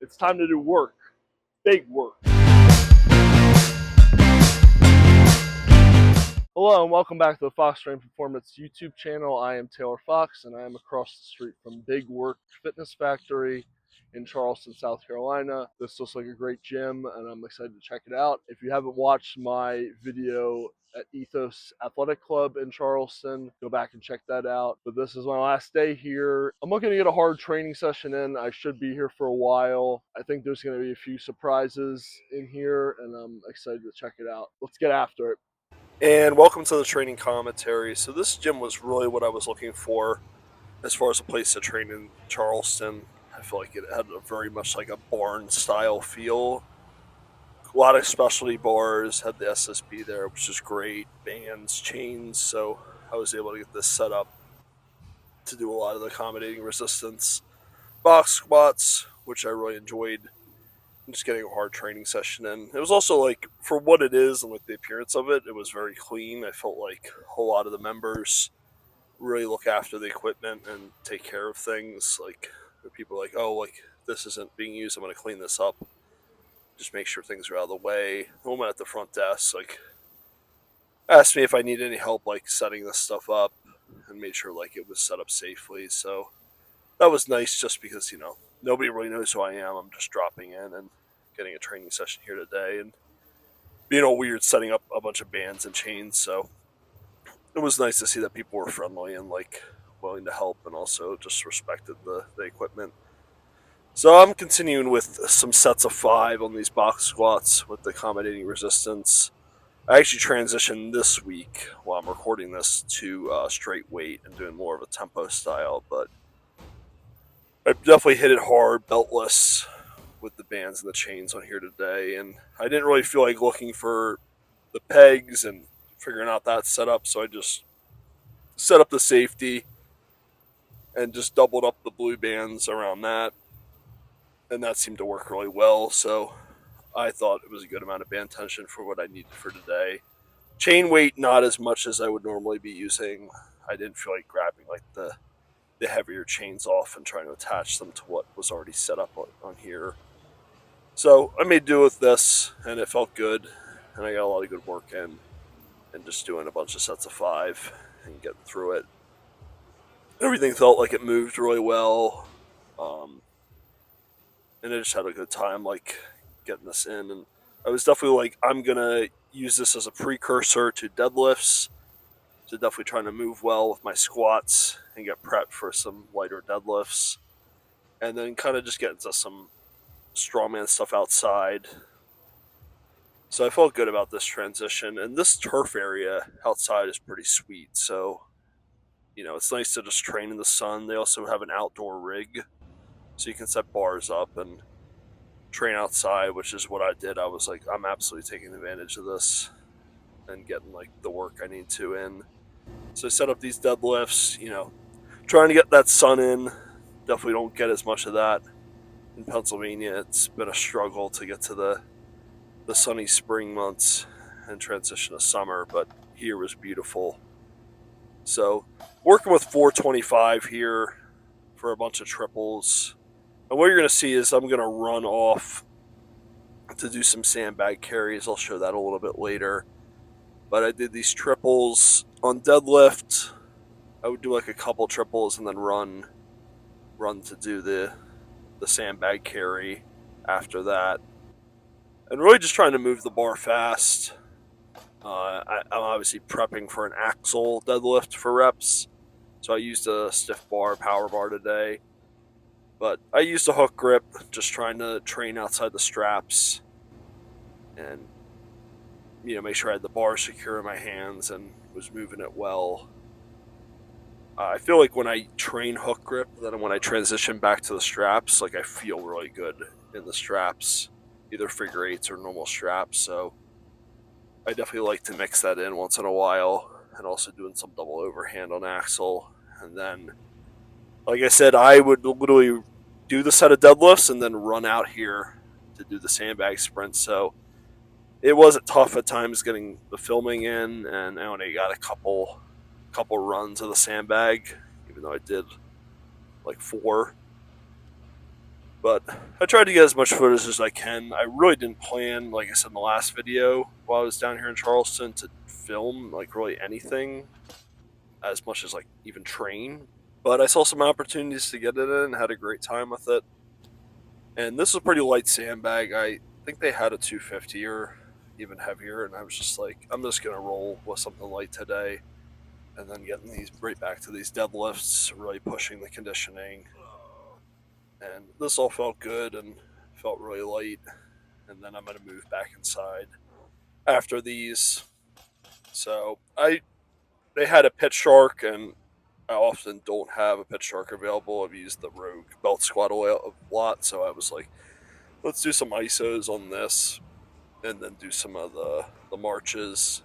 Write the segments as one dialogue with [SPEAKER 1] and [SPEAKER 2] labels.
[SPEAKER 1] It's time to do work. Big work. Hello and welcome back to the Fox Train Performance YouTube channel. I am Taylor Fox and I am across the street from Big Work Fitness Factory in Charleston, South Carolina. This looks like a great gym and I'm excited to check it out. If you haven't watched my video at Ethos Athletic Club in Charleston, go back and check that out. But this is my last day here. I'm looking to get a hard training session in. I should be here for a while. I think there's going to be a few surprises in here and I'm excited to check it out. Let's get after it. And welcome to the training commentary. So this gym was really what I was looking for as far as a place to train in Charleston. I feel like it had a very much like a barn style feel. A lot of specialty bars, had the SSB there, which is great, bands, chains. So I was able to get this set up to do a lot of the accommodating resistance. Box squats, which I really enjoyed. Just getting a hard training session in. It was also like, for what it is and with the appearance of it, it was very clean. I felt like a whole lot of the members really look after the equipment and take care of things. Like, people are like, oh, like, this isn't being used, I'm going to clean this up. Just make sure things are out of the way. The woman at the front desk, like, asked me if I need any help, like, setting this stuff up and made sure, like, it was set up safely. So that was nice just because, you know, nobody really knows who I am. I'm just dropping in and getting a training session here today and being all weird setting up a bunch of bands and chains. So it was nice to see that people were friendly and like willing to help and also just respected the equipment. So I'm continuing with some sets of 5 on these box squats with the accommodating resistance. I actually transitioned this week while I'm recording this to straight weight and doing more of a tempo style, but I definitely hit it hard, beltless, with the bands and the chains on here today, and I didn't really feel like looking for the pegs and figuring out that setup, so I just set up the safety and just doubled up the blue bands around that, and that seemed to work really well. So I thought it was a good amount of band tension for what I needed for today. Chain weight, not as much as I would normally be using. I didn't feel like grabbing like the heavier chains off and trying to attach them to what was already set up on here. So I made do with this, and it felt good, and I got a lot of good work in, and just doing a bunch of sets of 5 and getting through it. Everything felt like it moved really well, and I just had a good time, like, getting this in. And I was definitely like, I'm going to use this as a precursor to deadlifts, so definitely trying to move well with my squats and get prepped for some lighter deadlifts, and then kind of just get into some strongman stuff outside. So I felt good about this transition, and this turf area outside is pretty sweet. So, you know, it's nice to just train in the sun. They also have an outdoor rig, so you can set bars up and train outside, which is what I did. I was like, I'm absolutely taking advantage of this and getting like the work I need to in. So I set up these deadlifts, you know, trying to get that sun in. Definitely don't get as much of that in Pennsylvania. It's been a struggle to get to the sunny spring months and transition to summer, but here was beautiful. So working with 425 here for a bunch of triples. And what you're going to see is I'm going to run off to do some sandbag carries. I'll show that a little bit later. But I did these triples on deadlift. I would do like a couple triples and then run to do the sandbag carry after that. And really just trying to move the bar fast. I'm obviously prepping for an axle deadlift for reps. So I used a stiff bar, power bar today. But I used a hook grip, just trying to train outside the straps. And, you know, make sure I had the bar secure in my hands and was moving it well. I feel like when I train hook grip, then when I transition back to the straps, like I feel really good in the straps, either figure 8s or normal straps. So I definitely like to mix that in once in a while, and also doing some double overhand on axle. And then, like I said, I would literally do the set of deadlifts and then run out here to do the sandbag sprint. So it wasn't tough at times getting the filming in, and I only got a couple runs of the sandbag, even though I did like 4.
[SPEAKER 2] But I tried to get as much footage as I can. I really didn't plan, like I said in the last video, while I was down here in Charleston, to film like really anything as much as like even train. But I saw some opportunities to get it in and had a great time with it. And this is a pretty light sandbag. I think they had a 250 or even heavier, and I was just like, I'm just gonna roll with something light today, and then getting these right back to these deadlifts, really pushing the conditioning. And this all felt good and felt really light. And then I'm gonna move back inside after these. So they had a pit shark, and I often don't have a pit shark available. I've used the Rogue belt squat oil a lot, so I was like, let's do some isos on this, and then do some of the marches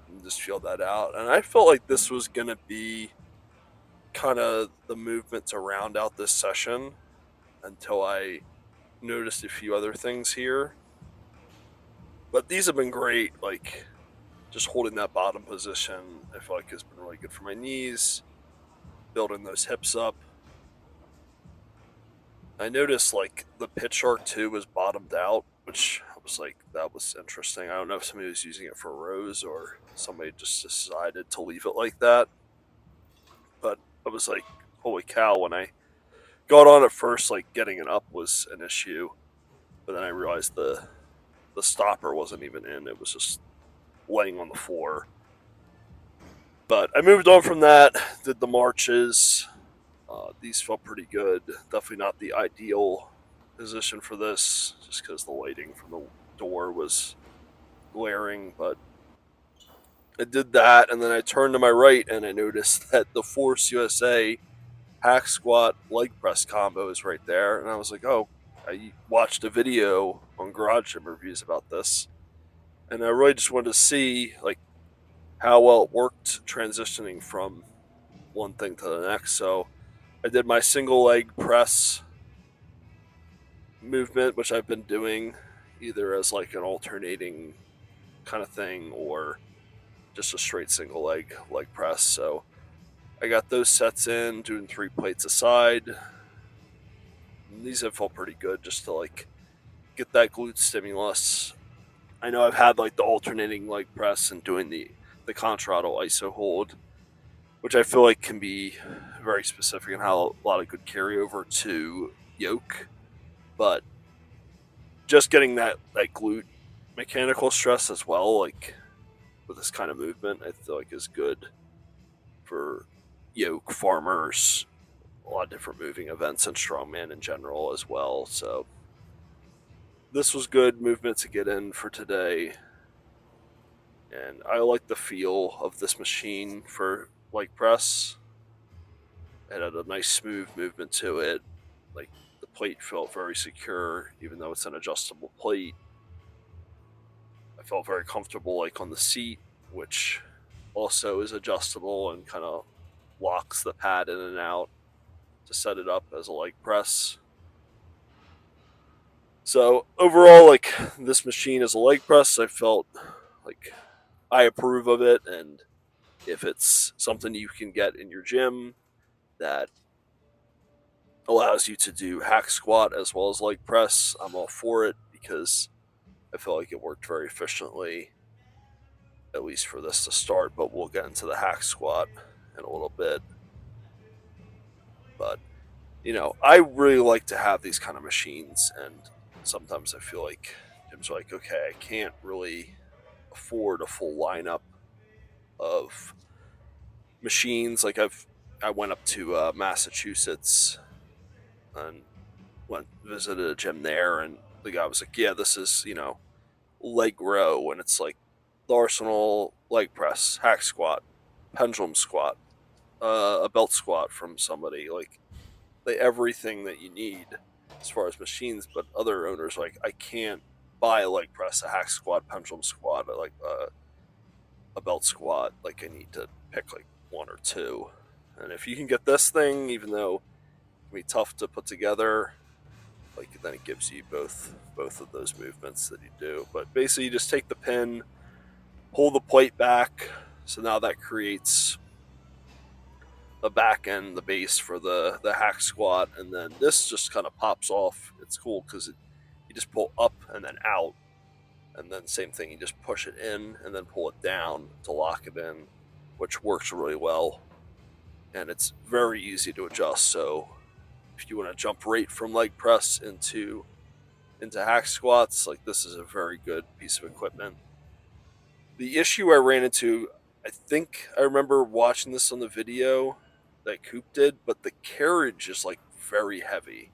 [SPEAKER 2] and just feel that out. And I felt like this was gonna be kind of the movement to round out this session until I noticed a few other things here. But these have been great. Like just holding that bottom position, I feel like has been really good for my knees, building those hips up. I noticed like the pit shark too was bottomed out, which I was like, that was interesting. I don't know if somebody was using it for rows or somebody just decided to leave it like that. But I was like, holy cow, when I got on at first, like getting it up was an issue. But then I realized the stopper wasn't even in, it was just laying on the floor. But I moved on from that, did the marches. These felt pretty good. Definitely not the ideal position for this, just because the lighting from the door was glaring. But I did that, and then I turned to my right, and I noticed that the Force USA hack squat leg press combo is right there. And I was like, oh, I watched a video on Garage Gym Reviews about this, and I really just wanted to see like how well it worked transitioning from one thing to the next. So I did my single leg press movement, which I've been doing either as like an alternating kind of thing or just a straight single leg press. So I got those sets in, doing 3 plates aside. And these have felt pretty good just to like get that glute stimulus. I know I've had like the alternating leg press and doing the contrado iso hold, which I feel like can be very specific and have a lot of good carryover to yoke. But just getting that glute mechanical stress as well, like with this kind of movement, I feel like is good for yoke, farmers, a lot of different moving events, and strongman in general as well. So this was good movement to get in for today. And I like the feel of this machine for leg press. It had a nice smooth movement to it. Like the plate felt very secure, even though it's an adjustable plate. I felt very comfortable like on the seat, which also is adjustable and kind of locks the pad in and out to set it up as a leg press. So overall, like this machine as a leg press, I felt like I approve of it. And if it's something you can get in your gym that allows you to do hack squat as well as leg press, I'm all for it because I felt like it worked very efficiently, at least for this to start. But we'll get into the hack squat in a little bit. But I really like to have these kind of machines, and sometimes I feel like gyms are like, okay, I can't really afford a full lineup of machines. Like I went up to Massachusetts and visited a gym there, and the guy was like, yeah, this is leg row, and it's like the Arsenal leg press, hack squat, pendulum squat, a belt squat from somebody, like everything that you need as far as machines. But other owners like, I can't buy a leg press, a hack squat, pendulum squat, or like a belt squat. Like I need to pick like one or two. And if you can get this thing, even though it can be tough to put together, like then it gives you both of those movements that you do. But basically you just take the pin, pull the plate back, so now that creates back end, the base for the hack squat, and then this just kind of pops off. It's cool because you just pull up and then out, and then same thing, you just push it in and then pull it down to lock it in, which works really well, and it's very easy to adjust. So if you want to jump right from leg press into hack squats, like this is a very good piece of equipment. The issue I ran into, I think I remember watching this on the video that Coop did, but the carriage is like very heavy.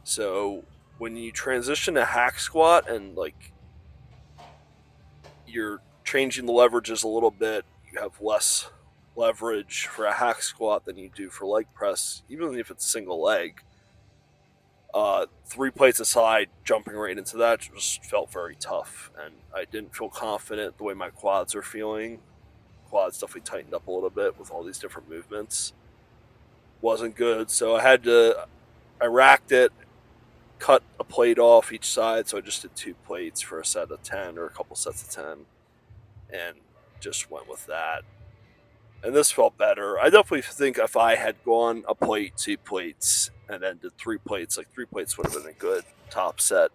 [SPEAKER 2] So when you transition to hack squat and like you're changing the leverages a little bit, you have less leverage for a hack squat than you do for leg press, even if it's single leg. 3 plates aside, jumping right into that just felt very tough, and I didn't feel confident the way my quads are feeling. Quads definitely tightened up a little bit with all these different movements. Wasn't good, so I racked it, cut a plate off each side, so I just did 2 plates for a set of 10 or a couple sets of 10, and just went with that. And this felt better. I definitely think if I had gone a plate, 2 plates, and then did 3 plates, like 3 plates would have been a good top set.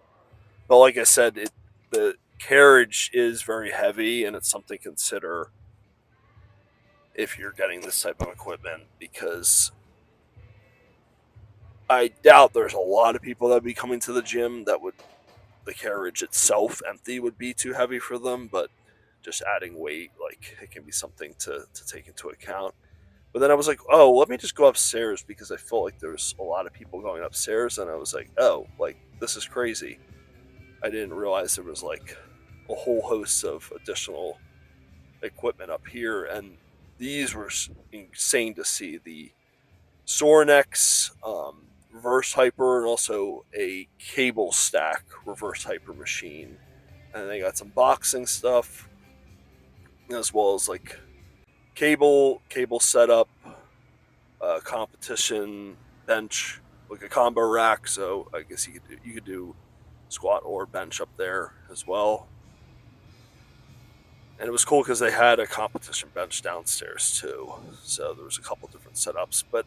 [SPEAKER 2] But like I said, the carriage is very heavy, and it's something to consider if you're getting this type of equipment, because I doubt there's a lot of people that would be coming to the gym that would, the carriage itself empty would be too heavy for them, but just adding weight, like it can be something to take into account. But then I was like, oh, let me just go upstairs, because I felt like there was a lot of people going upstairs, and I was like, oh, like this is crazy. I didn't realize there was like a whole host of additional equipment up here, and these were insane to see. The Sorinex reverse hyper, and also a cable stack reverse hyper machine, and they got some boxing stuff as well as like cable setup, competition bench, like a combo rack. So I guess you could do squat or bench up there as well. And it was cool because they had a competition bench downstairs too. So there was a couple different setups. But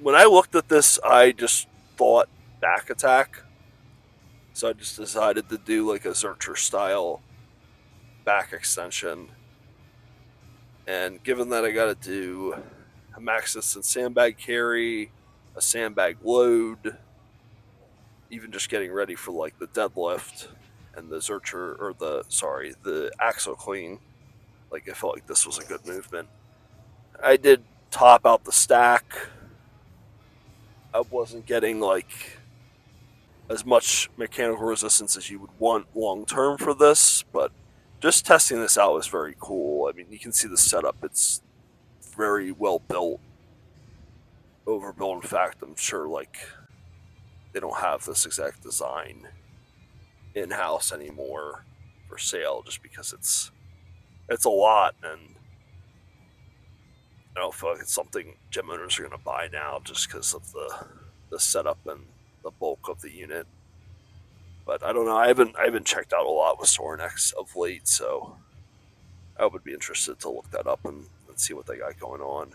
[SPEAKER 2] when I looked at this, I just thought back attack. So I just decided to do like a Zercher style back extension. And given that I got to do a max distance sandbag carry, a sandbag load, even just getting ready for like the deadlift and the Zercher, or the axle clean, like I felt like this was a good movement. I did top out the stack. I wasn't getting like as much mechanical resistance as you would want long term for this, but just testing this out was very cool. I mean, you can see the setup, it's very well built, overbuilt. In fact, I'm sure like they don't have this exact design in house anymore for sale, just because it's a lot, and I don't feel like it's something gym owners are going to buy now just because of the setup and the bulk of the unit. But I don't know. I haven't checked out a lot with Sorinex of late, so I would be interested to look that up and see what they got going on.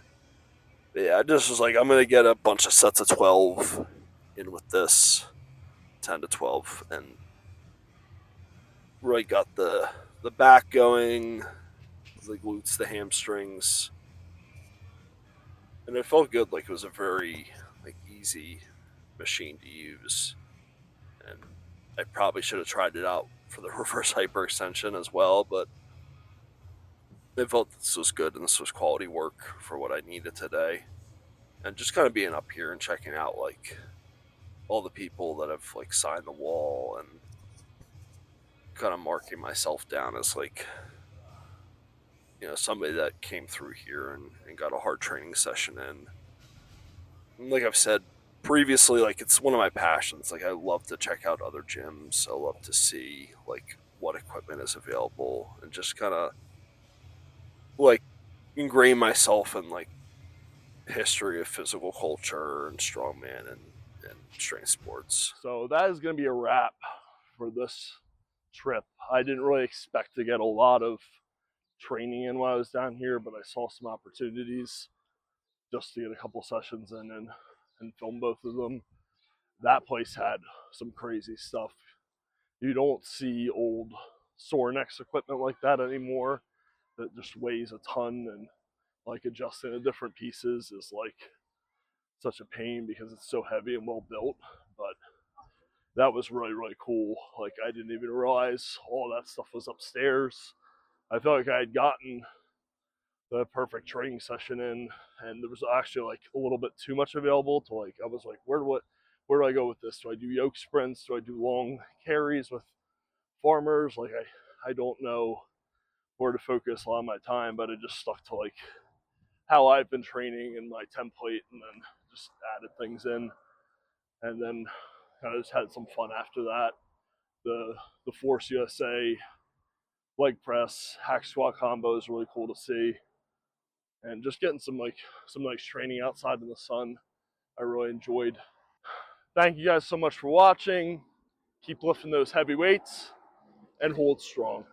[SPEAKER 2] But yeah, I just was like, I'm gonna get a bunch of sets of 12 in with this, 10 to 12, and really got the back going, the glutes, the hamstrings, and it felt good. Like it was a very like easy machine to use, and I probably should have tried it out for the reverse hyperextension as well, but I felt this was good and this was quality work for what I needed today. And just kind of being up here and checking out like all the people that have like signed the wall, and kind of marking myself down as like, somebody that came through here and got a hard training session in. And like I've said previously, like it's one of my passions. Like I love to check out other gyms. I love to see like what equipment is available, and just kind of like ingrain myself in like history of physical culture and strongman and strength sports.
[SPEAKER 1] So that is going to be a wrap for this trip. I didn't really expect to get a lot of training in while I was down here, but I saw some opportunities. just to get a couple sessions in and film both of them. That place had some crazy stuff. You don't see old Sorenex equipment like that anymore that just weighs a ton, and like adjusting the different pieces is like such a pain because it's so heavy and well built. But that was really, really cool. Like, I didn't even realize all that stuff was upstairs. I felt like I had gotten the perfect training session in, and there was actually like a little bit too much available to like, I was like, where do I go with this? Do I do yoke sprints? Do I do long carries with farmers? Like, I don't know where to focus a lot of my time, but I just stuck to like how I've been training and my template, and then just added things in, and then kind of just had some fun after that. The Force USA leg press hack squat combo is really cool to see, and just getting some nice training outside in the sun I really enjoyed. Thank you guys so much for watching. Keep lifting those heavy weights and hold strong.